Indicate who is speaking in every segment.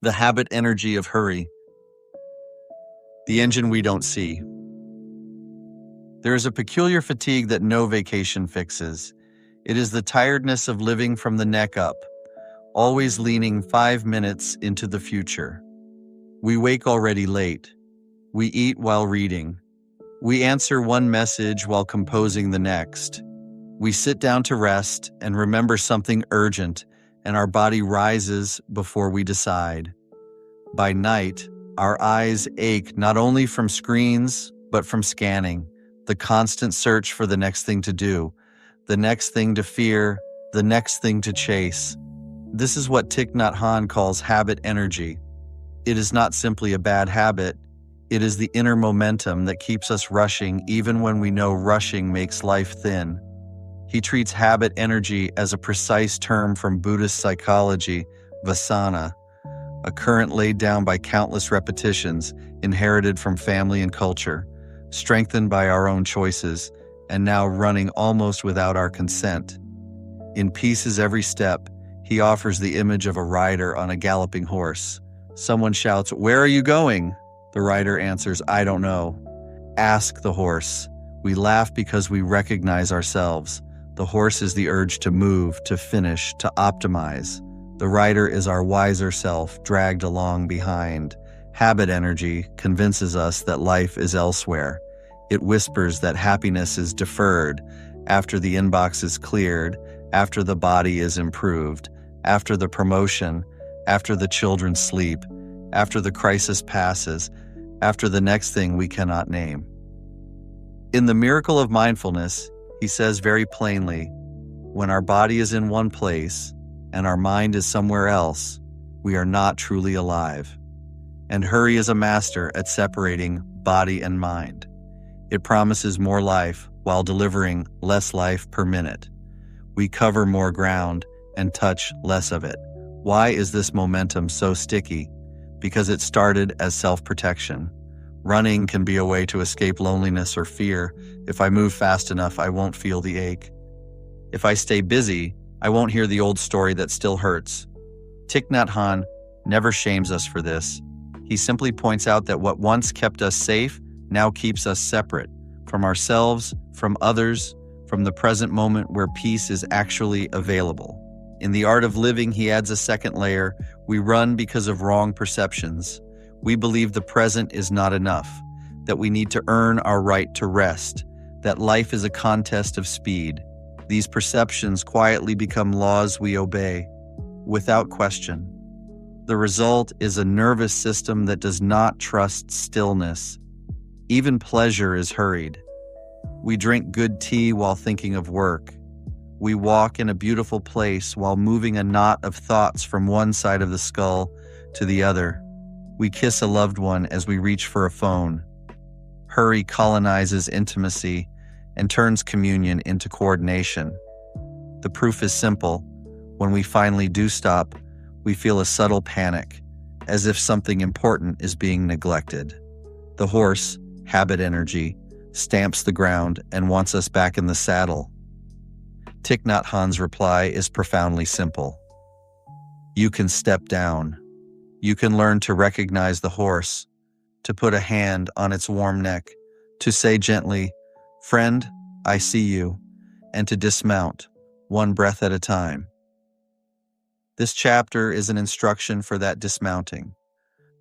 Speaker 1: The habit energy of hurry, the engine we don't see. There is a peculiar fatigue that no vacation fixes. It is the tiredness of living from the neck up, always leaning 5 minutes into the future. We wake already late. We eat while reading. We answer one message while composing the next. We sit down to rest and remember something urgent, and our body rises before we decide. By night, our eyes ache not only from screens, but from scanning, the constant search for the next thing to do, the next thing to fear, the next thing to chase. This is what Thich Nhat Hanh calls habit energy. It is not simply a bad habit, it is the inner momentum that keeps us rushing even when we know rushing makes life thin. He treats habit energy as a precise term from Buddhist psychology, vasana, a current laid down by countless repetitions, inherited from family and culture, strengthened by our own choices, and now running almost without our consent. In Pieces Every Step, he offers the image of a rider on a galloping horse. Someone shouts, "Where are you going?" The rider answers, "I don't know." Ask the horse. We laugh because we recognize ourselves. The horse is the urge to move, to finish, to optimize. The rider is our wiser self, dragged along behind. Habit energy convinces us that life is elsewhere. It whispers that happiness is deferred, after the inbox is cleared, after the body is improved, after the promotion, after the children sleep, after the crisis passes, after the next thing we cannot name. In The Miracle of Mindfulness, he says very plainly, when our body is in one place and our mind is somewhere else, we are not truly alive. And hurry is a master at separating body and mind. It promises more life while delivering less life per minute. We cover more ground and touch less of it. Why is this momentum so sticky? Because it started as self-protection. Running can be a way to escape loneliness or fear. If I move fast enough, I won't feel the ache. If I stay busy, I won't hear the old story that still hurts. Thich Nhat Hanh never shames us for this. He simply points out that what once kept us safe now keeps us separate from ourselves, from others, from the present moment where peace is actually available. In The Art of Living, he adds a second layer. We run because of wrong perceptions. We believe the present is not enough, that we need to earn our right to rest, that life is a contest of speed. These perceptions quietly become laws we obey, without question. The result is a nervous system that does not trust stillness. Even pleasure is hurried. We drink good tea while thinking of work. We walk in a beautiful place while moving a knot of thoughts from one side of the skull to the other. We kiss a loved one as we reach for a phone. Hurry colonizes intimacy and turns communion into coordination. The proof is simple. When we finally do stop, we feel a subtle panic, as if something important is being neglected. The horse, habit energy, stamps the ground and wants us back in the saddle. Thich Nhat Hanh's reply is profoundly simple. You can step down. You can learn to recognize the horse, to put a hand on its warm neck, to say gently, "Friend, I see you," and to dismount, one breath at a time. This chapter is an instruction for that dismounting,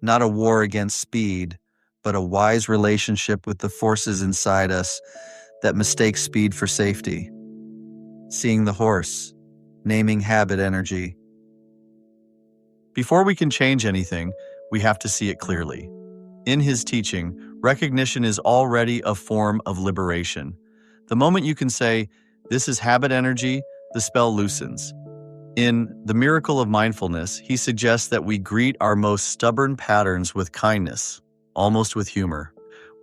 Speaker 1: not a war against speed, but a wise relationship with the forces inside us that mistake speed for safety. Seeing the horse, naming habit energy. Before we can change anything, we have to see it clearly. In his teaching, recognition is already a form of liberation. The moment you can say, "This is habit energy," the spell loosens. In The Miracle of Mindfulness, he suggests that we greet our most stubborn patterns with kindness, almost with humor.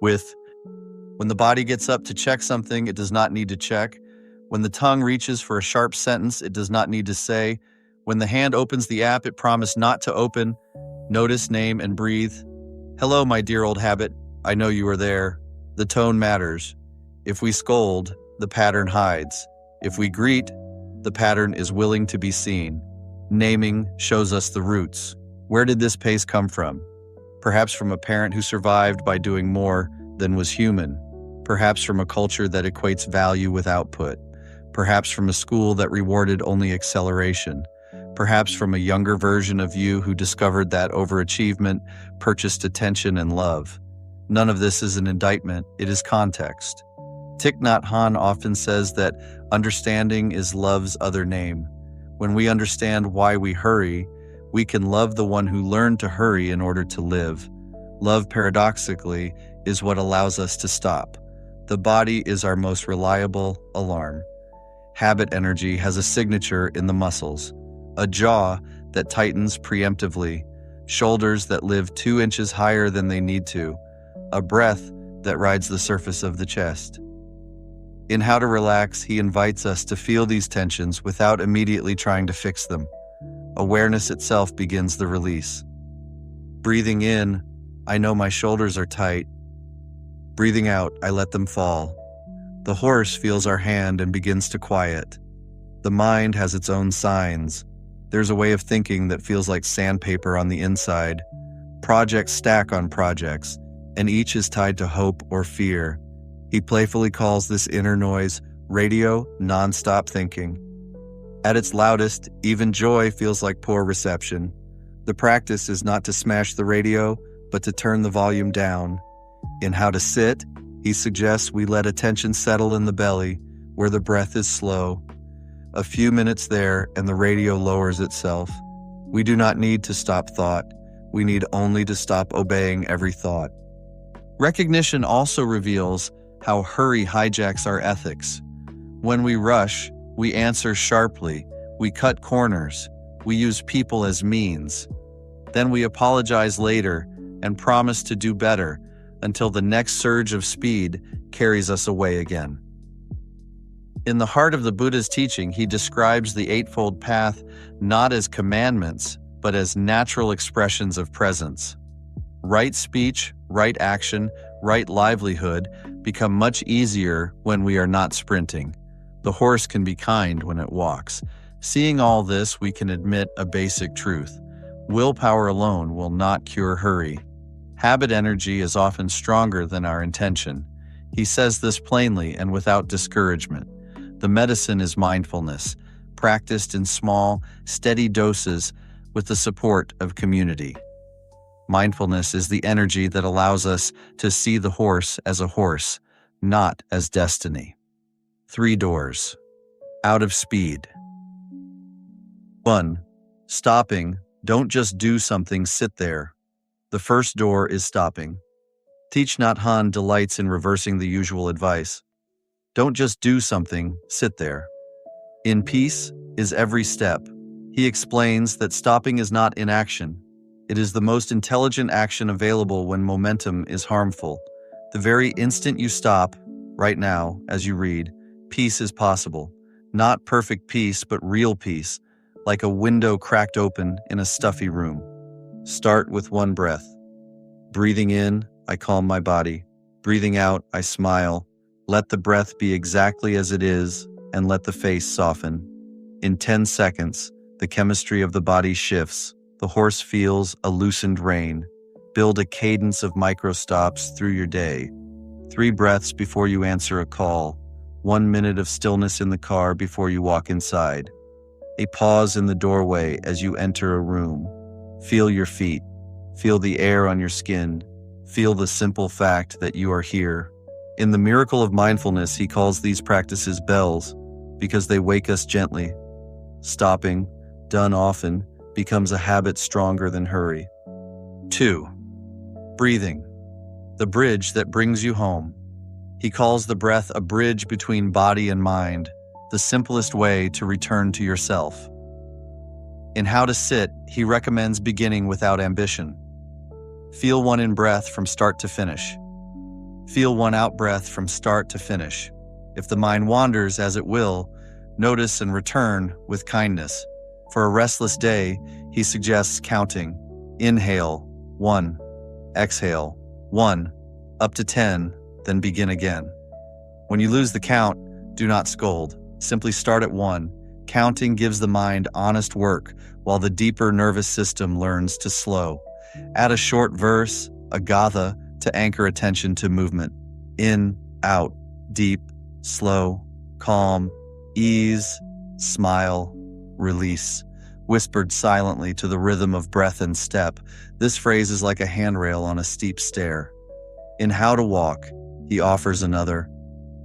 Speaker 1: When the body gets up to check something it does not need to check, when the tongue reaches for a sharp sentence it does not need to say, when the hand opens the app it promised not to open, notice, name, and breathe. Hello, my dear old habit. I know you are there. The tone matters. If we scold, the pattern hides. If we greet, the pattern is willing to be seen. Naming shows us the roots. Where did this pace come from? Perhaps from a parent who survived by doing more than was human. Perhaps from a culture that equates value with output. Perhaps from a school that rewarded only acceleration. Perhaps from a younger version of you who discovered that overachievement purchased attention and love. None of this is an indictment, it is context. Thích Nhất Hạnh often says that understanding is love's other name. When we understand why we hurry, we can love the one who learned to hurry in order to live. Love, paradoxically, is what allows us to stop. The body is our most reliable alarm. Habit energy has a signature in the muscles. A jaw that tightens preemptively, shoulders that live 2 inches higher than they need to, a breath that rides the surface of the chest. In How to Relax, he invites us to feel these tensions without immediately trying to fix them. Awareness itself begins the release. Breathing in, I know my shoulders are tight. Breathing out, I let them fall. The horse feels our hand and begins to quiet. The mind has its own signs. There's a way of thinking that feels like sandpaper on the inside. Projects stack on projects, and each is tied to hope or fear. He playfully calls this inner noise radio non-stop thinking. At its loudest, even joy feels like poor reception. The practice is not to smash the radio, but to turn the volume down. In How to Sit, he suggests we let attention settle in the belly, where the breath is slow. A few minutes there, and the radio lowers itself. We do not need to stop thought. We need only to stop obeying every thought. Recognition also reveals how hurry hijacks our ethics. When we rush, we answer sharply, we cut corners, we use people as means. Then we apologize later and promise to do better until the next surge of speed carries us away again. In the heart of the Buddha's teaching, he describes the Eightfold Path not as commandments, but as natural expressions of presence. Right speech, right action, right livelihood become much easier when we are not sprinting. The horse can be kind when it walks. Seeing all this, we can admit a basic truth. Willpower alone will not cure hurry. Habit energy is often stronger than our intention. He says this plainly and without discouragement. The medicine is mindfulness, practiced in small, steady doses with the support of community. Mindfulness is the energy that allows us to see the horse as a horse, not as destiny. 3 doors. Out of speed. 1. Stopping. Don't just do something, sit there. The first door is stopping. Thích Nhất Hạnh delights in reversing the usual advice. Don't just do something, sit there. In peace is every step. He explains that stopping is not inaction. It is the most intelligent action available when momentum is harmful. The very instant you stop, right now, as you read, peace is possible. Not perfect peace, but real peace, like a window cracked open in a stuffy room. Start with 1 breath. Breathing in, I calm my body. Breathing out, I smile. Let the breath be exactly as it is, and let the face soften. In 10 seconds, the chemistry of the body shifts. The horse feels a loosened rein. Build a cadence of micro-stops through your day. 3 breaths before you answer a call. 1 minute of stillness in the car before you walk inside. A pause in the doorway as you enter a room. Feel your feet. Feel the air on your skin. Feel the simple fact that you are here. In the Miracle of Mindfulness, he calls these practices bells because they wake us gently. Stopping, done often, becomes a habit stronger than hurry. 2. Breathing. The bridge that brings you home. He calls the breath a bridge between body and mind, the simplest way to return to yourself. In How to Sit, he recommends beginning without ambition. Feel 1 in-breath from start to finish. Feel 1 out-breath from start to finish. If the mind wanders, as it will, notice and return with kindness. For a restless day, he suggests counting. Inhale, 1. Exhale, 1. Up to 10, then begin again. When you lose the count, do not scold. Simply start at 1. Counting gives the mind honest work, while the deeper nervous system learns to slow. Add a short verse, a gatha, to anchor attention to movement. In, out, deep, slow, calm, ease, smile, release. Whispered silently to the rhythm of breath and step, this phrase is like a handrail on a steep stair. In How to Walk, he offers another,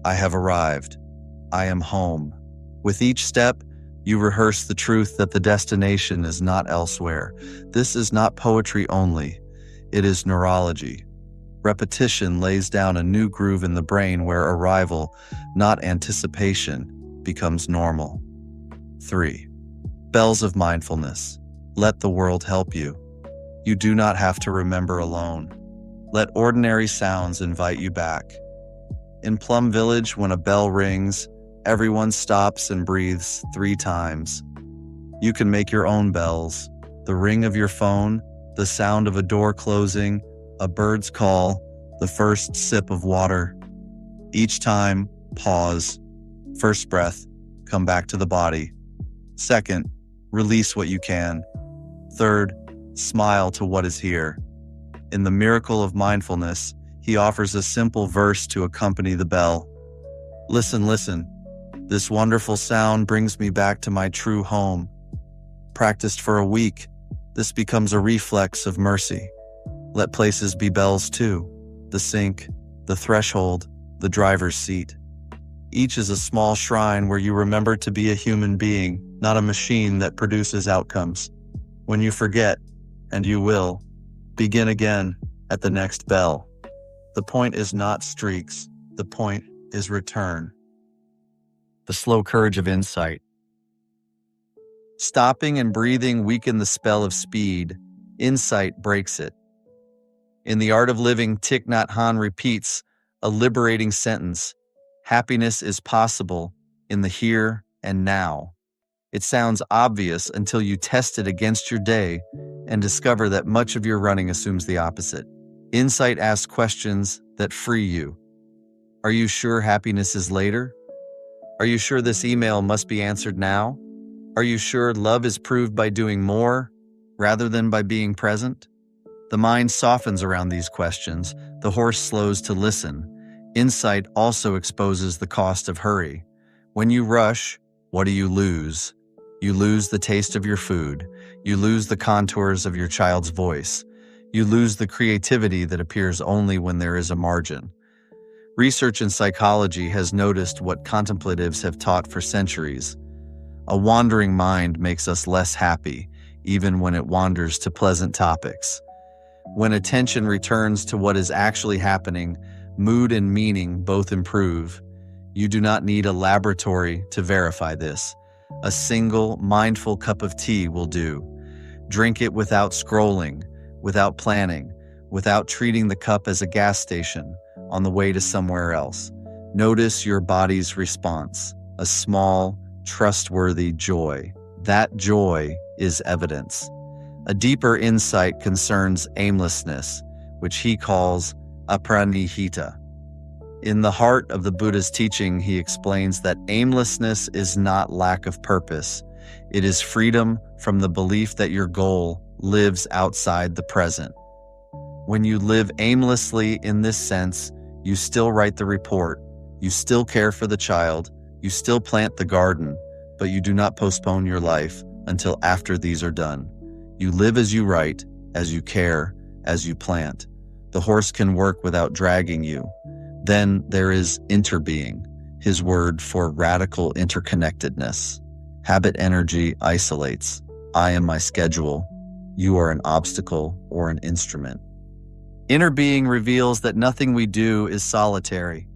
Speaker 1: I have arrived. I am home. With each step, you rehearse the truth that the destination is not elsewhere. This is not poetry only. It is neurology. Repetition lays down a new groove in the brain where arrival, not anticipation, becomes normal. 3. Bells of mindfulness. Let the world help you. You do not have to remember alone. Let ordinary sounds invite you back. In Plum Village, when a bell rings, everyone stops and breathes 3 times. You can make your own bells. The ring of your phone, the sound of a door closing, a bird's call, the first sip of water. Each time, pause. First breath, come back to the body. Second, release what you can. Third, smile to what is here. In The Miracle of Mindfulness, he offers a simple verse to accompany the bell. Listen, listen. This wonderful sound brings me back to my true home. Practiced for a week, this becomes a reflex of mercy. Let places be bells too. The sink, the threshold, the driver's seat. Each is a small shrine where you remember to be a human being, not a machine that produces outcomes. When you forget, and you will, begin again at the next bell. The point is not streaks. The point is return. The slow courage of insight. Stopping and breathing weaken the spell of speed. Insight breaks it. In The Art of Living, Thich Nhat Hanh repeats a liberating sentence: happiness is possible in the here and now. It sounds obvious until you test it against your day and discover that much of your running assumes the opposite. Insight asks questions that free you. Are you sure happiness is later? Are you sure this email must be answered now? Are you sure love is proved by doing more rather than by being present? The mind softens around these questions. The horse slows to listen. Insight also exposes the cost of hurry. When you rush, what do you lose? You lose the taste of your food. You lose the contours of your child's voice. You lose the creativity that appears only when there is a margin. Research in psychology has noticed what contemplatives have taught for centuries. A wandering mind makes us less happy, even when it wanders to pleasant topics. When attention returns to what is actually happening, mood and meaning both improve. You do not need a laboratory to verify this. A single, mindful cup of tea will do. Drink it without scrolling, without planning, without treating the cup as a gas station on the way to somewhere else. Notice your body's response, a small, trustworthy joy. That joy is evidence. A deeper insight concerns aimlessness, which he calls apranihita. In the heart of the Buddha's teaching, he explains that aimlessness is not lack of purpose. It is freedom from the belief that your goal lives outside the present. When you live aimlessly in this sense, you still write the report, you still care for the child, you still plant the garden, but you do not postpone your life until after these are done. You live as you write, as you care, as you plant. The horse can work without dragging you. Then there is interbeing, his word for radical interconnectedness. Habit energy isolates. I am my schedule. You are an obstacle or an instrument. Inner being reveals that nothing we do is solitary.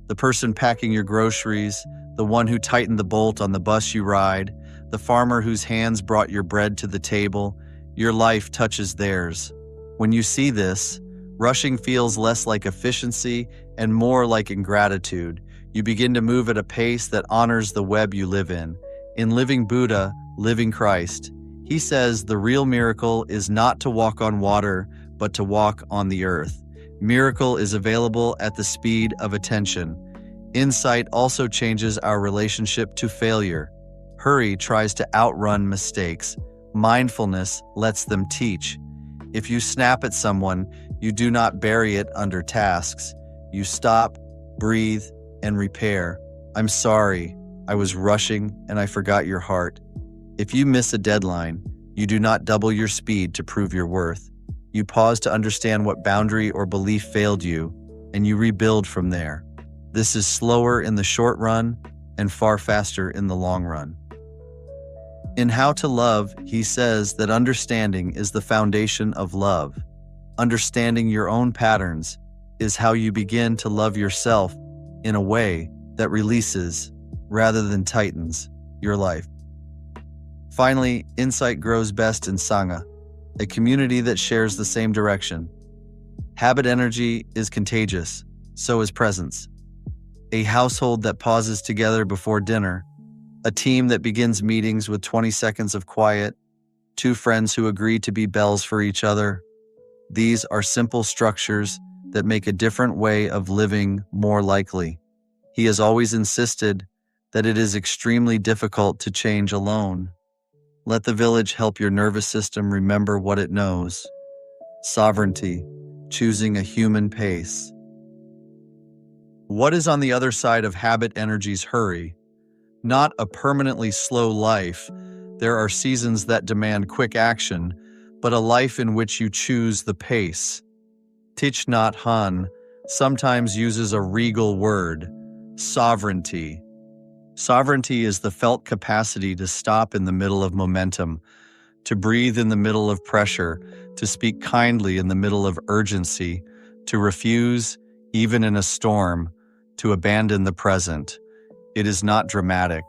Speaker 1: The person packing your groceries, the one who tightened the bolt on the bus you ride, the farmer whose hands brought your bread to the table, your life touches theirs. When you see this, rushing feels less like efficiency and more like ingratitude. You begin to move at a pace that honors the web you live in. In Living Buddha, Living Christ, he says the real miracle is not to walk on water, but to walk on the earth. Miracle is available at the speed of attention. Insight also changes our relationship to failure. Hurry tries to outrun mistakes. Mindfulness lets them teach. If you snap at someone, you do not bury it under tasks. You stop, breathe, and repair. I'm sorry. I was rushing and I forgot your heart. If you miss a deadline, you do not double your speed to prove your worth. You pause to understand what boundary or belief failed you, and you rebuild from there. This is slower in the short run and far faster in the long run. In How to Love, he says that understanding is the foundation of love. Understanding your own patterns is how you begin to love yourself in a way that releases, rather than tightens, your life. Finally, insight grows best in Sangha, a community that shares the same direction. Habit energy is contagious, so is presence. A household that pauses together before dinner, a team that begins meetings with 20 seconds of quiet, two friends who agree to be bells for each other. These are simple structures that make a different way of living more likely. He has always insisted that it is extremely difficult to change alone. Let the village help your nervous system remember what it knows. Sovereignty, choosing a human pace. What is on the other side of habit energy's hurry? Not a permanently slow life. There are seasons that demand quick action, but a life in which you choose the pace. Thích Nhất Hạnh sometimes uses a regal word, sovereignty. Sovereignty is the felt capacity to stop in the middle of momentum, to breathe in the middle of pressure, to speak kindly in the middle of urgency, to refuse, even in a storm, to abandon the present. It is not dramatic.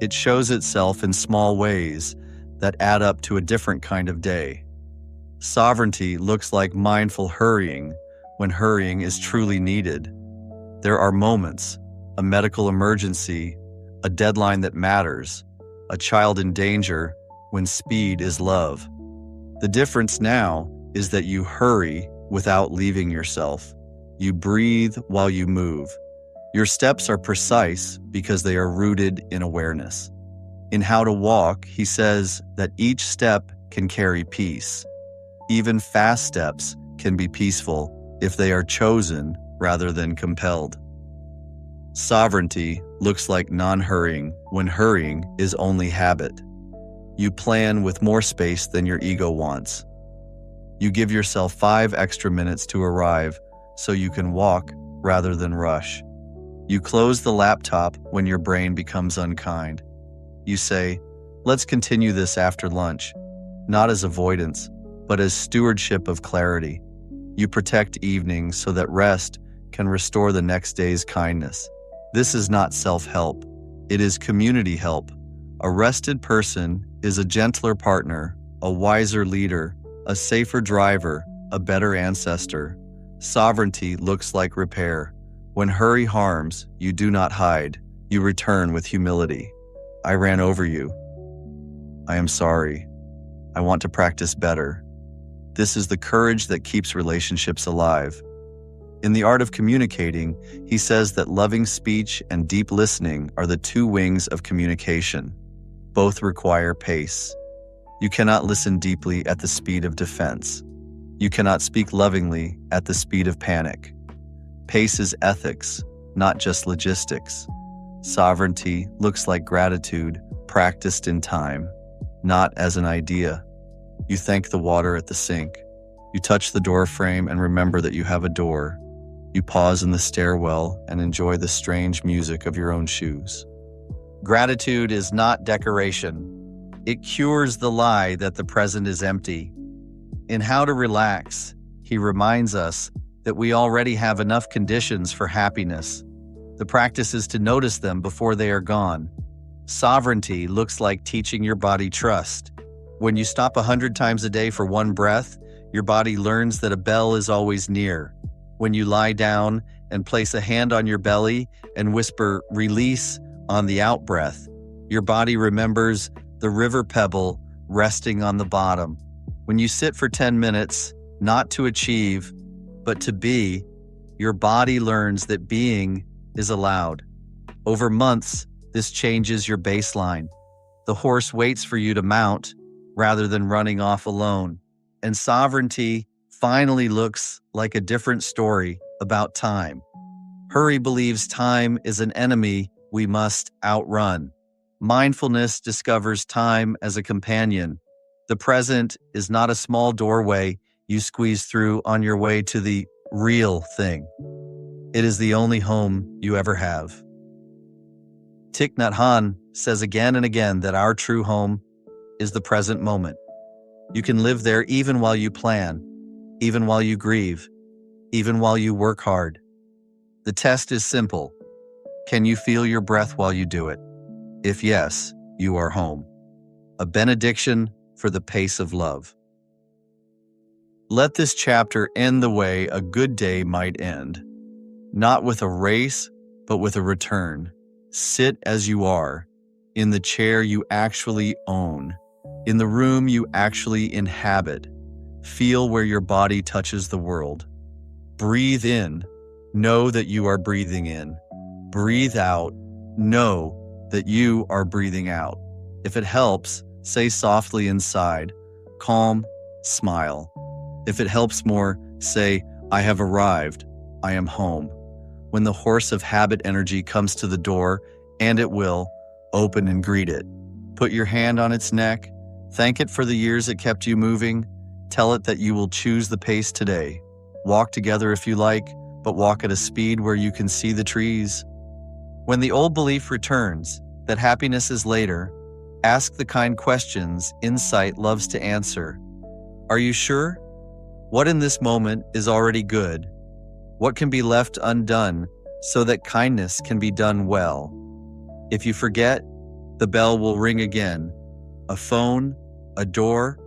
Speaker 1: It shows itself in small ways that add up to a different kind of day. Sovereignty looks like mindful hurrying when hurrying is truly needed. There are moments, a medical emergency, a deadline that matters, a child in danger, when speed is love. The difference now is that you hurry without leaving yourself. You breathe while you move. Your steps are precise because they are rooted in awareness. In How to Walk, he says that each step can carry peace. Even fast steps can be peaceful if they are chosen rather than compelled. Sovereignty looks like non-hurrying when hurrying is only habit. You plan with more space than your ego wants. You give yourself 5 extra minutes to arrive so you can walk rather than rush. You close the laptop when your brain becomes unkind. You say, let's continue this after lunch, not as avoidance, but as stewardship of clarity. You protect evenings so that rest can restore the next day's kindness. This is not self-help. It is community help. A rested person is a gentler partner, a wiser leader, a safer driver, a better ancestor. Sovereignty looks like repair. When hurry harms, you do not hide. You return with humility. I ran over you. I am sorry. I want to practice better. This is the courage that keeps relationships alive. In The Art of Communicating, he says that loving speech and deep listening are the 2 wings of communication. Both require pace. You cannot listen deeply at the speed of defense. You cannot speak lovingly at the speed of panic. Pace is ethics, not just logistics. Sovereignty looks like gratitude practiced in time, not as an idea. You thank the water at the sink. You touch the door frame and remember that you have a door. You pause in the stairwell and enjoy the strange music of your own shoes. Gratitude is not decoration. It cures the lie that the present is empty. In How to Relax, he reminds us that we already have enough conditions for happiness. The practice is to notice them before they are gone. Sovereignty looks like teaching your body trust. When you stop 100 times a day for 1 breath, your body learns that a bell is always near. When you lie down and place a hand on your belly and whisper release on the out breath, your body remembers the river pebble resting on the bottom. When you sit for 10 minutes, not to achieve, but to be, your body learns that being is allowed. Over months, this changes your baseline. The horse waits for you to mount rather than running off alone. And sovereignty finally looks like a different story about time. Hurry believes time is an enemy we must outrun. Mindfulness discovers time as a companion. The present is not a small doorway you squeeze through on your way to the real thing. It is the only home you ever have. Thích Nhất Hạnh says again and again that our true home is the present moment. You can live there even while you plan, even while you grieve, even while you work hard. The test is simple. Can you feel your breath while you do it? If yes, you are home. A benediction for the pace of love. Let this chapter end the way a good day might end. Not with a race, but with a return. Sit as you are, in the chair you actually own, in the room you actually inhabit. Feel where your body touches the world. Breathe in, know that you are breathing in. Breathe out, know that you are breathing out. If it helps, say softly inside, calm, smile. If it helps more, say, I have arrived, I am home. When the horse of habit energy comes to the door, and it will, open and greet it. Put your hand on its neck, thank it for the years it kept you moving, tell it that you will choose the pace today. Walk together if you like, but walk at a speed where you can see the trees. When the old belief returns, that happiness is later, ask the kind questions insight loves to answer. Are you sure? What in this moment is already good? What can be left undone so that kindness can be done well? If you forget, the bell will ring again. A phone, a door,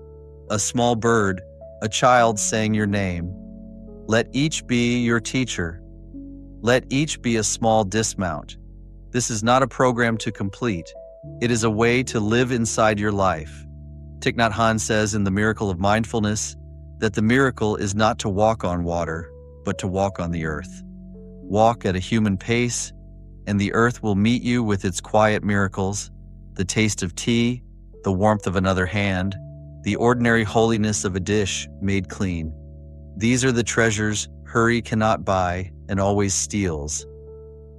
Speaker 1: a small bird, a child saying your name. Let each be your teacher. Let each be a small dismount. This is not a program to complete. It is a way to live inside your life. Thích Nhất Hạnh says in The Miracle of Mindfulness that the miracle is not to walk on water, but to walk on the earth. Walk at a human pace, and the earth will meet you with its quiet miracles, the taste of tea, the warmth of another hand, the ordinary holiness of a dish made clean. These are the treasures hurry cannot buy and always steals.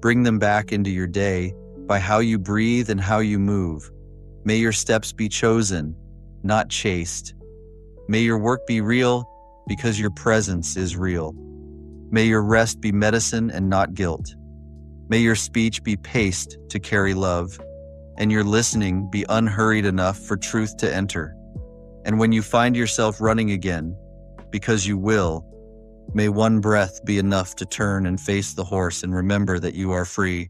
Speaker 1: Bring them back into your day by how you breathe and how you move. May your steps be chosen, not chased. May your work be real because your presence is real. May your rest be medicine and not guilt. May your speech be paced to carry love, and your listening be unhurried enough for truth to enter. And when you find yourself running again, because you will, may one breath be enough to turn and face the horse and remember that you are free.